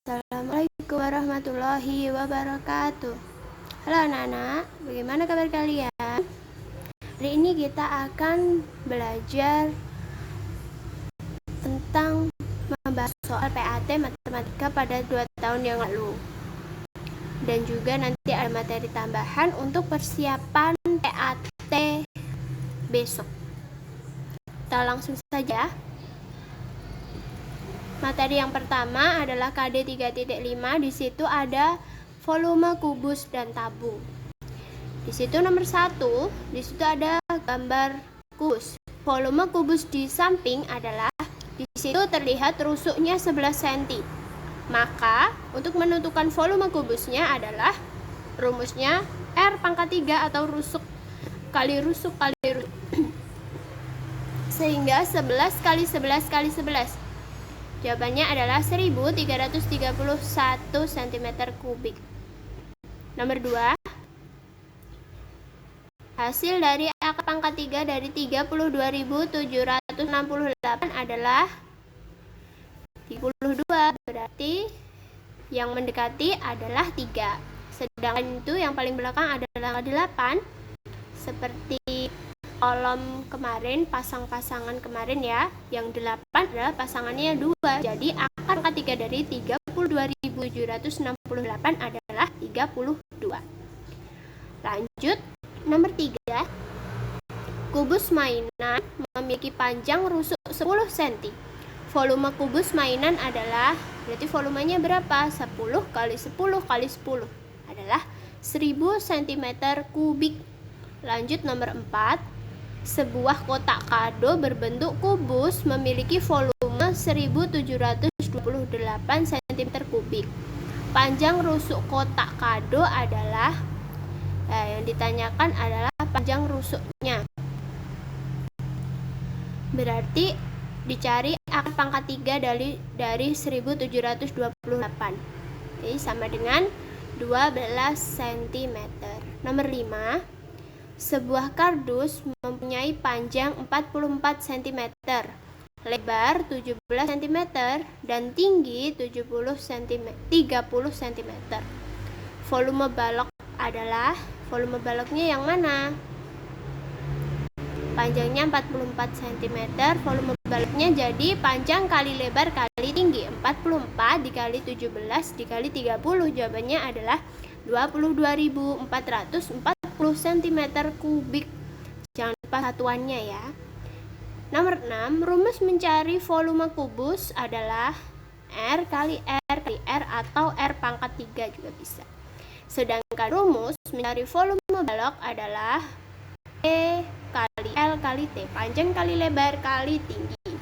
Assalamualaikum warahmatullahi wabarakatuh. Halo anak-anak, bagaimana kabar kalian? Hari ini kita akan belajar tentang membahas soal PAT matematika pada 2 tahun yang lalu. Dan juga nanti ada materi tambahan untuk persiapan PAT besok. Kita langsung saja. Materi yang pertama adalah KD 3.5. Di situ ada volume kubus dan tabung. Di situ nomor 1, di situ ada gambar kubus. Volume kubus di samping adalah di situ terlihat rusuknya 11 cm. Maka untuk menentukan volume kubusnya adalah rumusnya R pangkat 3 atau rusuk kali rusuk kali rusuk. Sehingga 11 kali 11 kali 11. Jawabannya adalah 1331 cm3. Nomor 2. Hasil dari akar pangkat 3 dari 32.768 adalah 32. Berarti yang mendekati adalah 3. Sedangkan itu yang paling belakang adalah 8. Seperti kolom kemarin, pasang-pasangan kemarin ya. Yang 8 adalah pasangannya 2. Jadi akar pangkat 3 dari 32.768 adalah 32. Lanjut, nomor 3. Kubus mainan memiliki panjang rusuk 10 cm. Volume kubus mainan adalah, berarti volumenya berapa? 10 kali 10 kali 10 adalah 1000 cm3. Lanjut nomor 4. Sebuah kotak kado berbentuk kubus memiliki volume 1728 cm3. Panjang rusuk kotak kado adalah, yang ditanyakan adalah panjang rusuknya. Berarti dicari akar pangkat 3 dari 1728. Jadi sama dengan 12 cm. Nomor 5. Sebuah kardus mempunyai panjang 44 cm, lebar 17 cm, dan tinggi 30 cm. Volume balok adalah, volume baloknya yang mana? Panjangnya 44 cm, volume baloknya jadi panjang kali lebar kali tinggi. 44 dikali 17 dikali 30, jawabannya adalah 22.440 cm3. Jangan lupa satuannya ya. Nomor 6. Rumus mencari volume kubus adalah R kali R kali R atau R pangkat 3 juga bisa. Sedangkan rumus mencari volume balok adalah E kali L kali T, panjang kali lebar kali tinggi.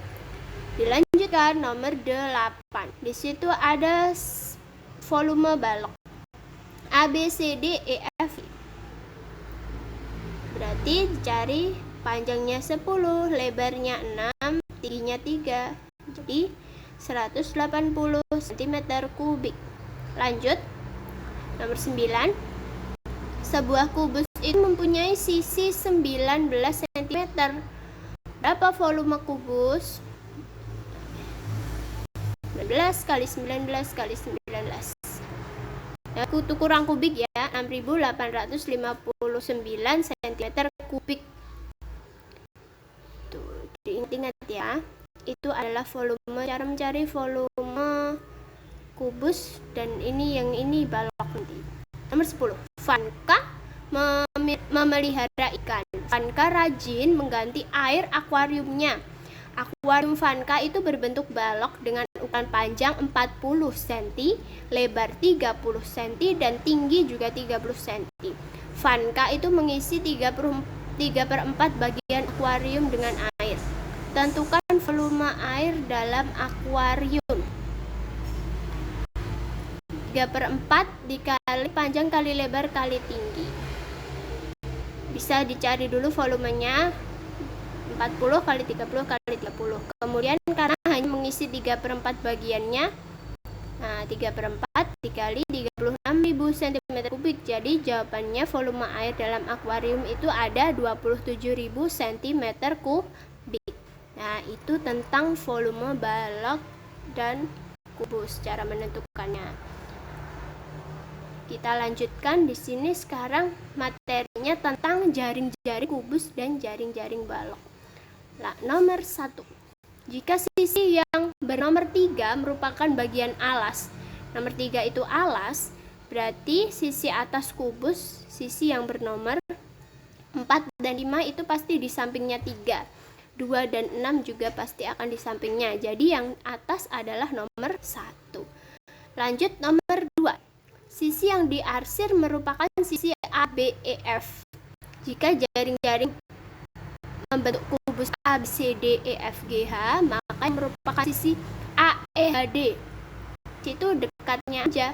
Dilanjutkan nomor 8. Di situ ada volume balok A, B, C, D, E, F. Berarti dicari panjangnya 10, lebarnya 6, tingginya 3. Jadi 180 cm3. Lanjut. Nomor 9. Sebuah kubus itu mempunyai sisi 19 cm. Berapa volume kubus? 19 kali 19 kali 19. Kutu kurang kubik ya, 6.859 cm3. Tuh, diingat-ingat ya. Itu adalah volume, cara mencari volume kubus, dan ini yang ini balok nanti. Nomor 10. Vanka memelihara ikan. Vanka rajin mengganti air akuariumnya. Akuarium Vanka itu berbentuk balok dengan ukuran panjang 40 cm, lebar 30 cm, dan tinggi juga 30 cm. Vanka itu mengisi 3/4 bagian akuarium dengan air. Tentukan volume air dalam akuarium. 3/4 dikali panjang kali lebar kali tinggi. Bisa dicari dulu volumenya 40 kali 30 kali 30. Kemudian karena hanya mengisi 3/4 bagiannya, nah 3/4 dikali 36.000 cm3. Jadi jawabannya volume air dalam akuarium itu ada 27.000 cm3. Nah itu tentang volume balok dan kubus. Cara menentukannya. Kita lanjutkan di sini sekarang materinya tentang jaring-jaring kubus dan jaring-jaring balok. Nomor 1. Jika sisi yang bernomor 3 merupakan bagian alas. Nomor 3 itu alas, berarti sisi atas kubus, sisi yang bernomor 4 dan 5 itu pasti di sampingnya 3. 2 dan 6 juga pasti akan di sampingnya. Jadi yang atas adalah nomor 1. Lanjut nomor 2. Sisi yang diarsir merupakan sisi ABEF. Jika jaring-jaring membentuk kubus ABCDEFGH, maka merupakan sisi AEHD. Itu dekatnya aja.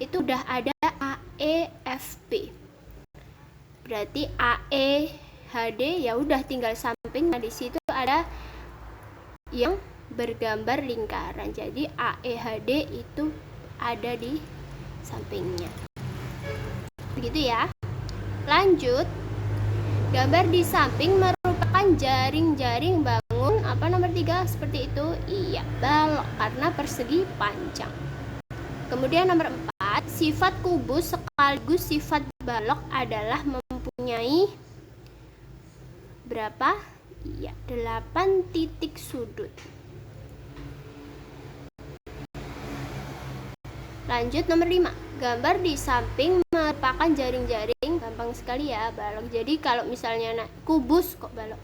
Itu udah ada AEFP. Berarti AEHD ya udah tinggal samping. Nah, di situ ada yang bergambar lingkaran. Jadi AEHD itu ada di sampingnya. Begitu ya. Lanjut. Gambar di samping merupakan jaring-jaring bangun nomor 3 seperti itu. Iya, balok karena persegi panjang. Kemudian nomor 4, sifat kubus sekaligus sifat balok adalah mempunyai berapa? Iya, 8 titik sudut. Lanjut nomor 5. Gambar di samping merupakan jaring-jaring, gampang sekali ya, balok. Jadi kalau misalnya kubus kok balok.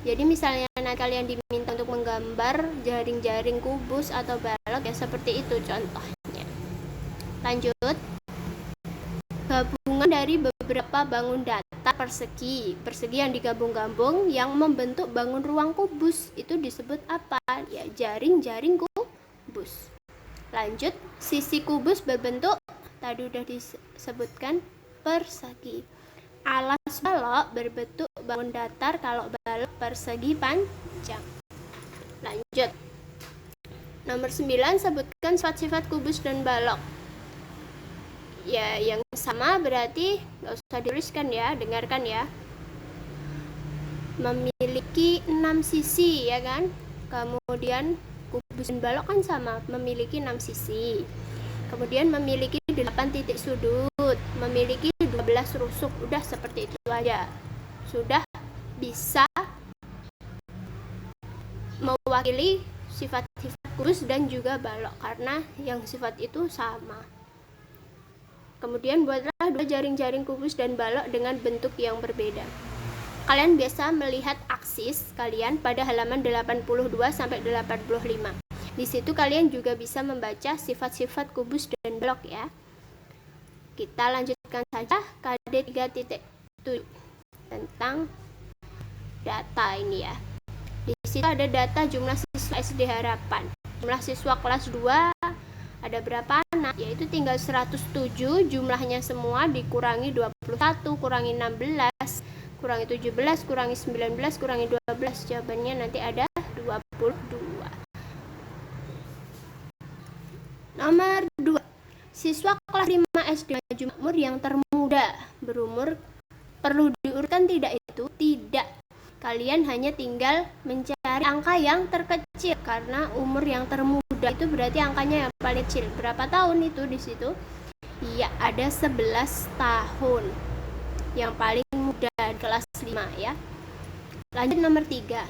Jadi misalnya kalian diminta untuk menggambar jaring-jaring kubus atau balok ya seperti itu contohnya. Lanjut. Gabungan dari beberapa bangun datar persegi yang digabung-gabung yang membentuk bangun ruang kubus itu disebut apa? Ya, jaring-jaring kubus. Lanjut, sisi kubus berbentuk tadi udah disebutkan persegi. Alas balok berbentuk bangun datar, kalau balok persegi panjang. Lanjut. Nomor 9, sebutkan sifat-sifat kubus dan balok. Ya, yang sama berarti nggak usah dituliskan ya, dengarkan ya. Memiliki 6 sisi ya kan? Kemudian kubus dan balok kan sama, memiliki 6 sisi. Kemudian memiliki 8 titik sudut, memiliki 12 rusuk. Udah seperti itu aja. Sudah bisa mewakili sifat-sifat kubus dan juga balok karena yang sifat itu sama. Kemudian buatlah 2 jaring-jaring kubus dan balok dengan bentuk yang berbeda. Kalian biasa melihat aksis kalian pada halaman 82 sampai 85. Di situ kalian juga bisa membaca sifat-sifat kubus dan balok ya. Kita lanjutkan saja KD 3.7 tentang data ini ya. Di situ ada data jumlah siswa SD Harapan. Jumlah siswa kelas 2 ada berapa anak? Yaitu tinggal 107, jumlahnya semua dikurangi 21, kurangi 16, kurangi 17, kurangi 19, kurangi 12. Jawabannya nanti ada 22. Nomor 2. Siswa kelas 5 SD Maju Makmur yang termuda berumur perlu diurutkan tidak itu? Tidak. Kalian hanya tinggal mencari angka yang terkecil karena umur yang termuda itu berarti angkanya yang paling kecil. Berapa tahun itu di situ? Iya, ada 11 tahun. Yang paling muda kelas 5 ya. Lanjut nomor 3.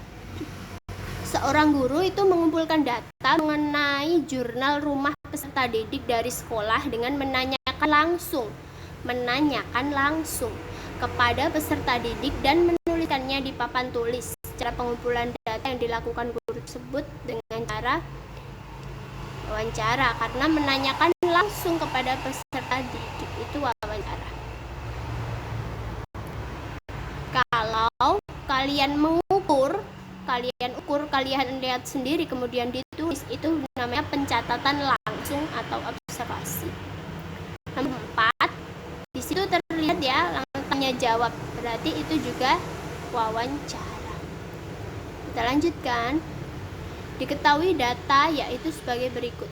Seorang guru itu mengumpulkan data mengenai jurnal rumah peserta didik dari sekolah dengan menanyakan langsung kepada peserta didik dan menuliskannya di papan tulis. Cara pengumpulan data yang dilakukan guru tersebut dengan cara wawancara, karena menanyakan langsung kepada peserta didik itu wawancara. Kalau kalian mengukur, kalian lihat sendiri kemudian ditulis, itu namanya pencatatan langsung atau observasi. Nomor 4, di situ terlihat ya langsung tanya jawab, berarti itu juga wawancara. Kita lanjutkan. Diketahui data yaitu sebagai berikut.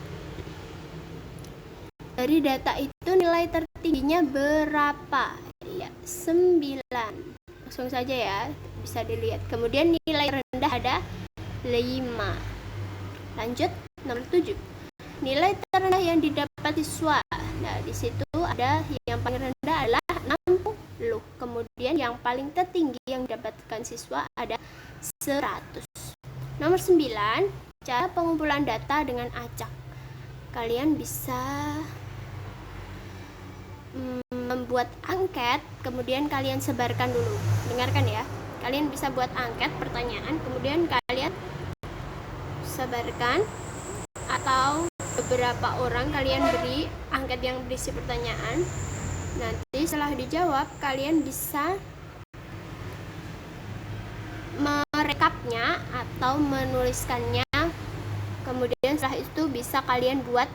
Dari data itu nilai tertingginya berapa? Ya, 9. Langsung saja ya, bisa dilihat. Kemudian nilai rendah ada 5. Lanjut, nomor 7. nilai terendah yang didapat siswa. Nah, di situ ada yang paling rendah adalah 60. Kemudian yang paling tertinggi yang didapatkan siswa ada 100. Nomor 9, cara pengumpulan data dengan acak. Kalian bisa membuat angket, kemudian kalian sebarkan dulu. Dengarkan ya. Kalian bisa buat angket pertanyaan, kemudian kalian sebarkan, atau beberapa orang kalian beri angket yang berisi pertanyaan. Nanti setelah dijawab, kalian bisa merekapnya atau menuliskannya. Kemudian setelah itu bisa kalian buat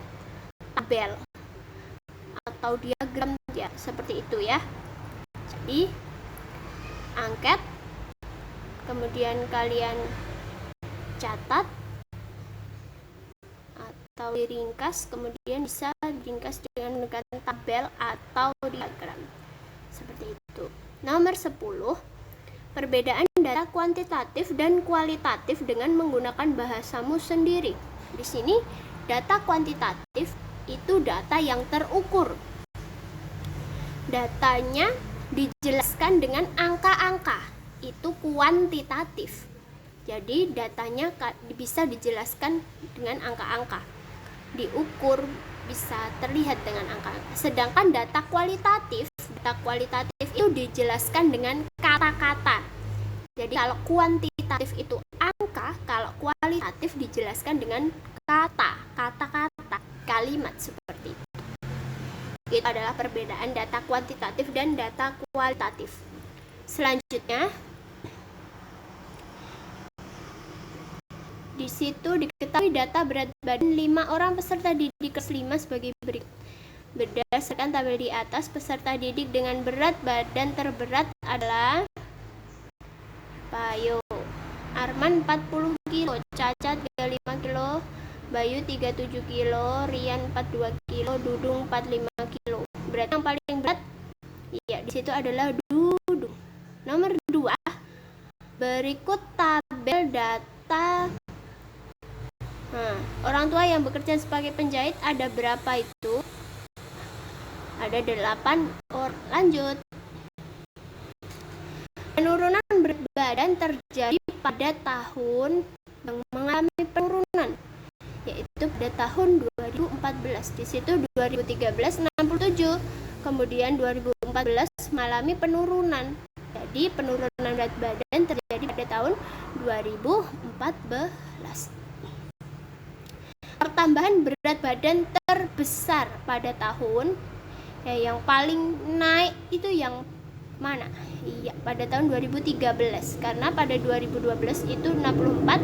tabel atau diagram ya, seperti itu ya. Jadi angket, kemudian kalian catat atau diringkas, kemudian bisa diringkas dengan menggunakan tabel atau diagram seperti itu. Nomor 10, perbedaan data kuantitatif dan kualitatif dengan menggunakan bahasamu sendiri. Di sini data kuantitatif itu data yang terukur. Datanya dijelaskan dengan angka-angka, itu kuantitatif. Jadi datanya bisa dijelaskan dengan angka-angka, diukur, bisa terlihat dengan angka-angka. Sedangkan data kualitatif itu dijelaskan dengan kata-kata. Jadi kalau kuantitatif itu angka, kalau kualitatif dijelaskan dengan kata-kata, kalimat seperti itu. Itu adalah perbedaan data kuantitatif dan data kualitatif. Selanjutnya, di situ diketahui data berat badan 5 orang peserta didik kelas 5 sebagai berikut. Berdasarkan tabel di atas, peserta didik dengan berat badan terberat adalah Bayu, Arman 40 kilo, Caca 35 kilo, Bayu 37 kilo, Rian 42 kilo, Dudung 45 kilo. Berat yang paling berat ya di situ adalah Dudung. Nomor 2, berikut tabel data. Orang tua yang bekerja sebagai penjahit ada berapa itu? Ada 8 orang. Lanjut. Penurunan berat badan terjadi pada tahun yang mengalami penurunan, yaitu pada tahun 2014. Di situ 2013 67, kemudian 2014 mengalami penurunan. Jadi penurunan berat badan terjadi pada tahun 2014. Pertambahan berat badan terbesar pada tahun yang paling naik itu yang mana? Iya, pada tahun 2013, karena pada 2012 itu 64,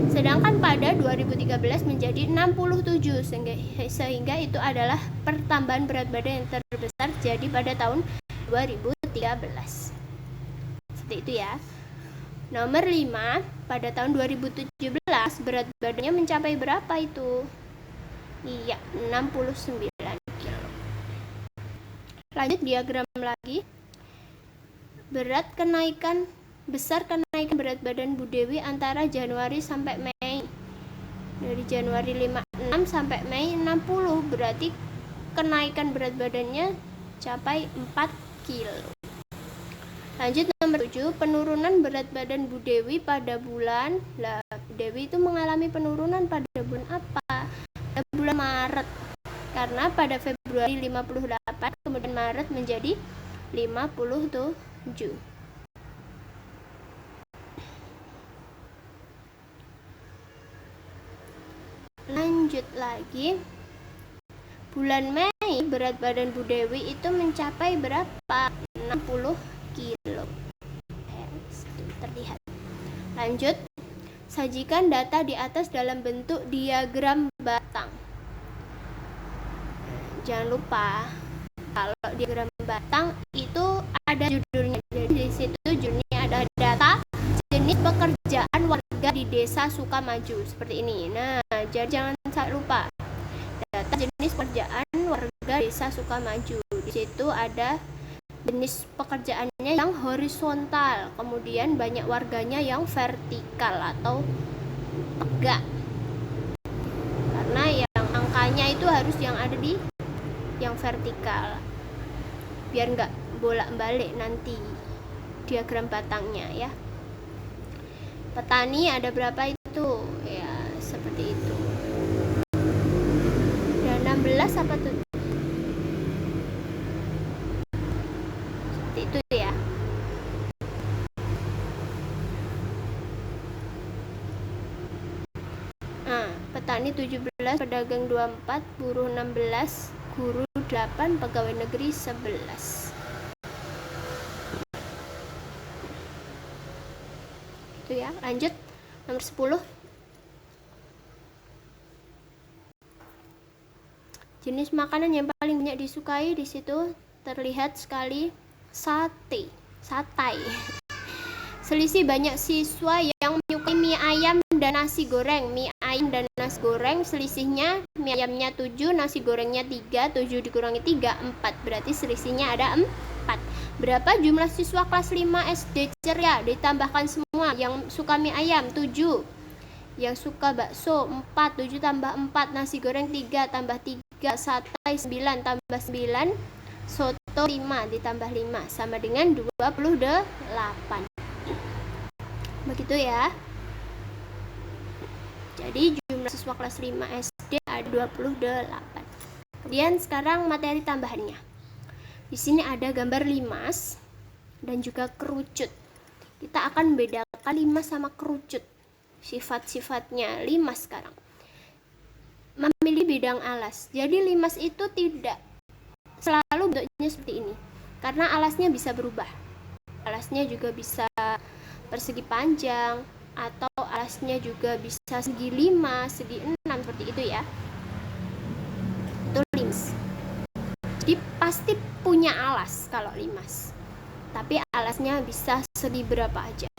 sedangkan pada 2013 menjadi 67, sehingga itu adalah pertambahan berat badan yang terbesar jadi pada tahun 2013. Seperti itu ya. Nomor 5, pada tahun 2017 berat badannya mencapai berapa itu? Iya, 69 kilo. Lanjut diagram lagi. Besar kenaikan berat badan Bu Dewi antara Januari sampai Mei. Dari Januari 56 sampai Mei 60, berarti kenaikan berat badannya capai 4 kilo. Lanjut nomor 7, penurunan berat badan Bu Dewi pada bulan. Bu Dewi itu mengalami penurunan pada bulan apa? Pada bulan Maret. Karena pada Februari 58, kemudian Maret menjadi 57. Lanjut lagi. Bulan Mei berat badan Bu Dewi itu mencapai berapa? 60 kilo. Terlihat. Lanjut. Sajikan data di atas dalam bentuk diagram batang. Jangan lupa kalau diagram batang itu ada judulnya. Jadi di situ judulnya ada data jenis pekerjaan warga di Desa Sukamaju seperti ini. Nah, jadi jangan sampai lupa. Data jenis pekerjaan warga Desa Sukamaju. Di situ ada jenis pekerjaannya yang horizontal, kemudian banyak warganya yang vertikal atau tegak. Karena yang angkanya lurus yang ada di yang vertikal, biar nggak bolak-balik nanti diagram batangnya ya. Petani ada berapa itu ya, seperti itu. Dan 16 apa tuh, seperti itu ya. Petani 17, pedagang 24, buruh 16, guru 8, pegawai negeri 11. Itu ya. Lanjut nomor 10. Jenis makanan yang paling banyak disukai di situ terlihat sekali sate, satai. Selisih banyak siswa yang menyukai mie ayam dan nasi goreng. Mie ayam dan nasi goreng selisihnya, mie ayamnya 7, nasi gorengnya 3, 7 dikurangi 3, 4. Berarti selisihnya ada 4. Berapa jumlah siswa kelas 5 SD Ceria? Ditambahkan semua. Yang suka mie ayam 7, yang suka bakso 4, 7 tambah 4, nasi goreng 3 tambah 3, satai 9 tambah 9, soto 5 ditambah 5 sama dengan 28. Begitu ya. Jadi jumlah siswa kelas 5 SD ada 28. Kemudian sekarang materi tambahannya. Di sini ada gambar limas dan juga kerucut. Kita akan bedakan limas sama kerucut. Sifat-sifatnya limas sekarang. Memilih bidang alas. Jadi limas itu tidak selalu bentuknya seperti ini, karena alasnya bisa berubah. Alasnya juga bisa persegi panjang, atau alasnya juga bisa segi 5, segi 6, seperti itu ya. Itu limas. Jadi pasti punya alas kalau limas, tapi alasnya bisa segi berapa aja.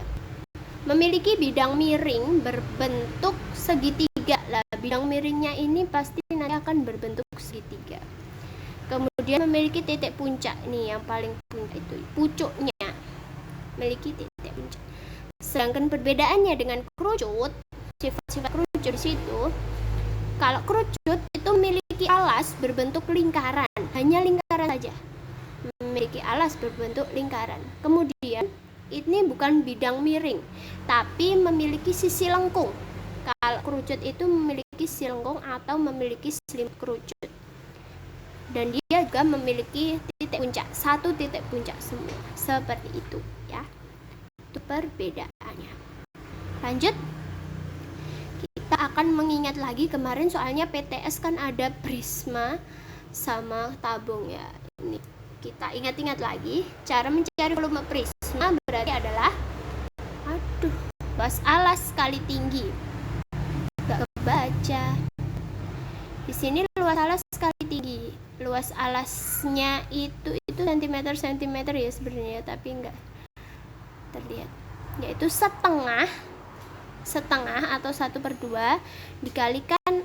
Memiliki bidang miring berbentuk segitiga. Lah, bidang miringnya ini pasti nanti akan berbentuk segitiga. Kemudian memiliki titik puncak. Nih yang paling puncak itu pucuknya memiliki titik puncak. Sedangkan perbedaannya dengan kerucut, sifat-sifat kerucut di situ, kalau kerucut itu memiliki alas berbentuk lingkaran, hanya lingkaran saja, memiliki alas berbentuk lingkaran. Kemudian ini bukan bidang miring, tapi memiliki sisi lengkung. Kalau kerucut itu memiliki sisi lengkung atau memiliki selimut kerucut, dan dia juga memiliki titik puncak, satu titik puncak semua, seperti itu ya. Itu perbedaannya. Lanjut, kita akan mengingat lagi kemarin soalnya PTS kan ada prisma sama tabung ya. Ini kita ingat-ingat lagi cara mencari volume prisma berarti adalah luas alas kali tinggi. Gak kebaca. Di sini luas alas kali tinggi. Luas alasnya itu sentimeter ya sebenarnya, tapi enggak terlihat, yaitu setengah atau 1/2 dikalikan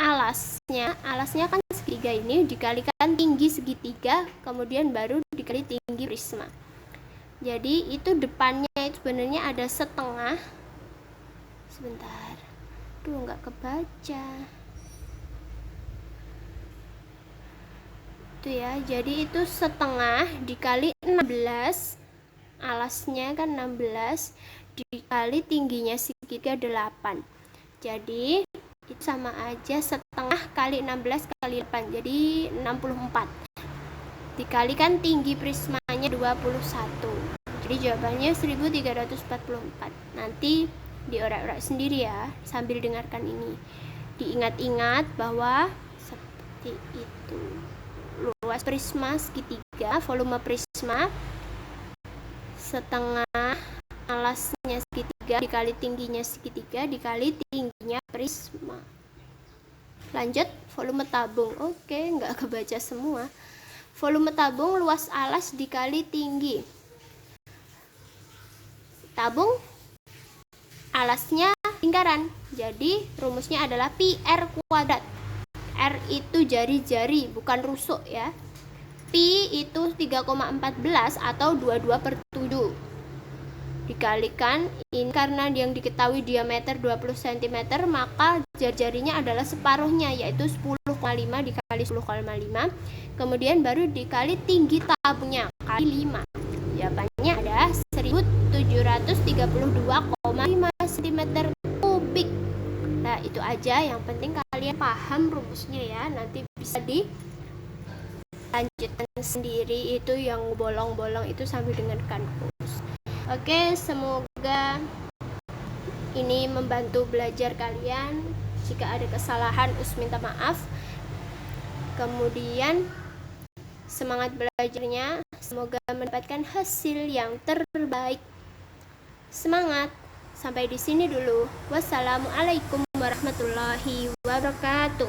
alasnya kan segitiga ini, dikalikan tinggi segitiga, kemudian baru dikali tinggi prisma. Jadi itu depannya itu sebenarnya ada setengah, sebentar, nggak kebaca itu ya. Jadi itu setengah dikali 16, alasnya kan 16 dikali tingginya segitiga 8. Jadi itu sama aja setengah kali 16 kali 8, jadi 64. Dikalikan tinggi prismanya 21. Jadi jawabannya 1344. Nanti diorak-orak sendiri ya sambil dengarkan ini. Diingat-ingat bahwa seperti itu. Luas prisma segitiga, volume prisma setengah, alasnya segitiga dikali tingginya segitiga dikali tingginya prisma. Lanjut, volume tabung. Oke, nggak kebaca semua. Volume tabung luas alas dikali tinggi tabung, alasnya lingkaran, jadi rumusnya adalah pi R kuadrat. R itu jari-jari bukan rusuk ya. Pi itu 3,14 atau 22/7 dikalikan ini, karena yang diketahui diameter 20 cm, maka jari-jarinya adalah separuhnya, yaitu 10,5 dikali 10,5, kemudian baru dikali tinggi tabungnya kali 5. Jawabannya ada 1732,5 cm kubik. Nah, itu aja, yang penting kalian paham rumusnya ya. Nanti bisa dilanjutkan sendiri, itu yang bolong-bolong itu sambil dengarkan rumus. Oke, semoga ini membantu belajar kalian. Jika ada kesalahan, minta maaf. Kemudian semangat belajarnya, semoga mendapatkan hasil yang terbaik. Semangat. Sampai di sini dulu. Wassalamualaikum warahmatullahi wabarakatuh.